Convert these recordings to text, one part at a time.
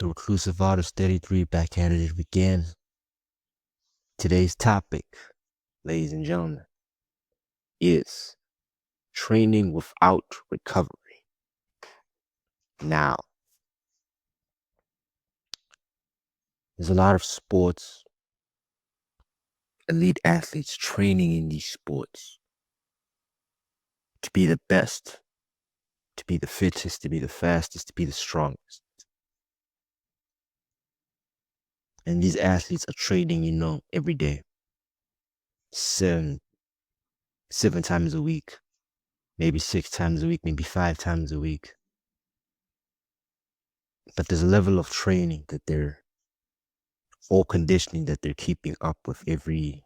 The Reclusive Artist 33 back at it again. Today's topic, ladies and gentlemen, is training without recovery. Now, there's a lot of sports, elite athletes training in these sports to be the best, to be the fittest, to be the fastest, to be the strongest. And these athletes are training, every day, seven times a week, maybe 6 times a week, maybe 5 times a week. But there's a level of training that or conditioning that they're keeping up with every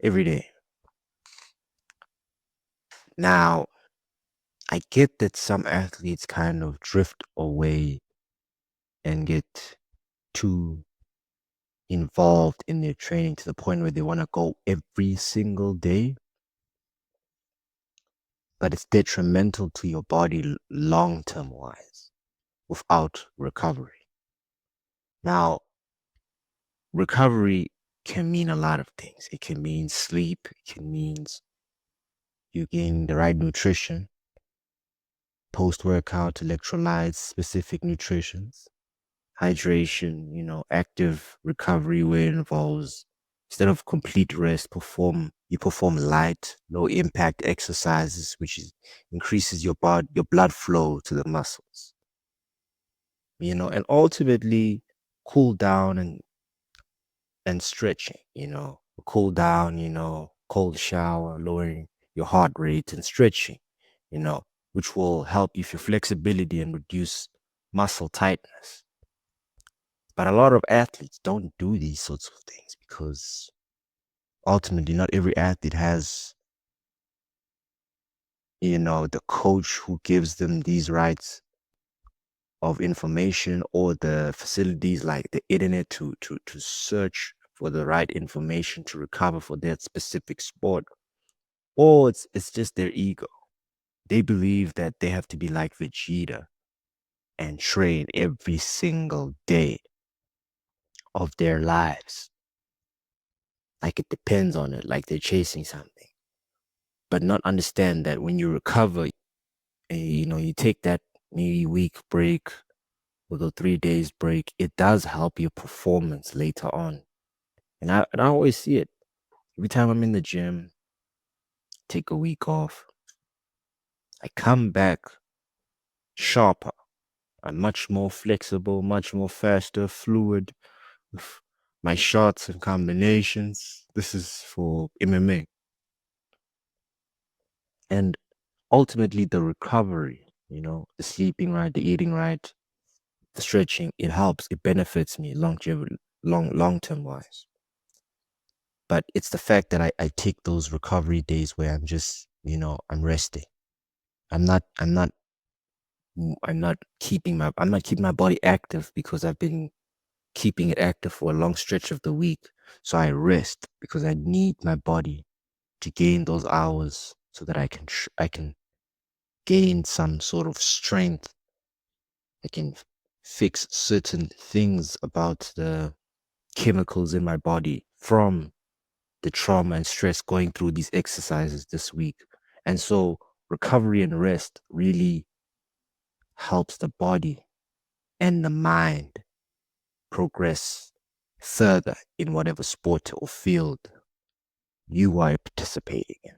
day. Now, I get that some athletes kind of drift away and get too involved in their training to the point where they want to go every single day. But it's detrimental to your body long-term wise without recovery. Now, recovery can mean a lot of things. It can mean sleep. It can mean you getting the right nutrition, post-workout electrolytes, specific nutritions, hydration, active recovery where it involves, instead of complete rest, you perform light, low impact exercises, which increases your blood flow to the muscles. And ultimately cool down and stretching, cool down, cold shower, lowering your heart rate and stretching, which will help you for flexibility and reduce muscle tightness. But a lot of athletes don't do these sorts of things because ultimately not every athlete has, the coach who gives them these rights of information or the facilities like the internet to search for the right information to recover for that specific sport. Or it's just their ego. They believe that they have to be like Vegeta and train every single day of their lives. Like it depends on it, like they're chasing something. But not understand that when you recover, you take that maybe week break or the 3 days break, it does help your performance later on. And I always see it. Every time I'm in the gym, take a week off, I come back sharper. I'm much more flexible, much more faster, fluid with my shots and combinations. This is for MMA. And ultimately the recovery, the sleeping right, the eating right, the stretching, it helps, it benefits me long-term wise. But it's the fact that I take those recovery days where I'm just, I'm resting. I'm not keeping my body active because I've been keeping it active for a long stretch of the week. So I rest because I need my body to gain those hours so that I can gain some sort of strength. I can fix certain things about the chemicals in my body from the trauma and stress going through these exercises this week. And so recovery and rest really helps the body and the mind progress further in whatever sport or field you are participating in.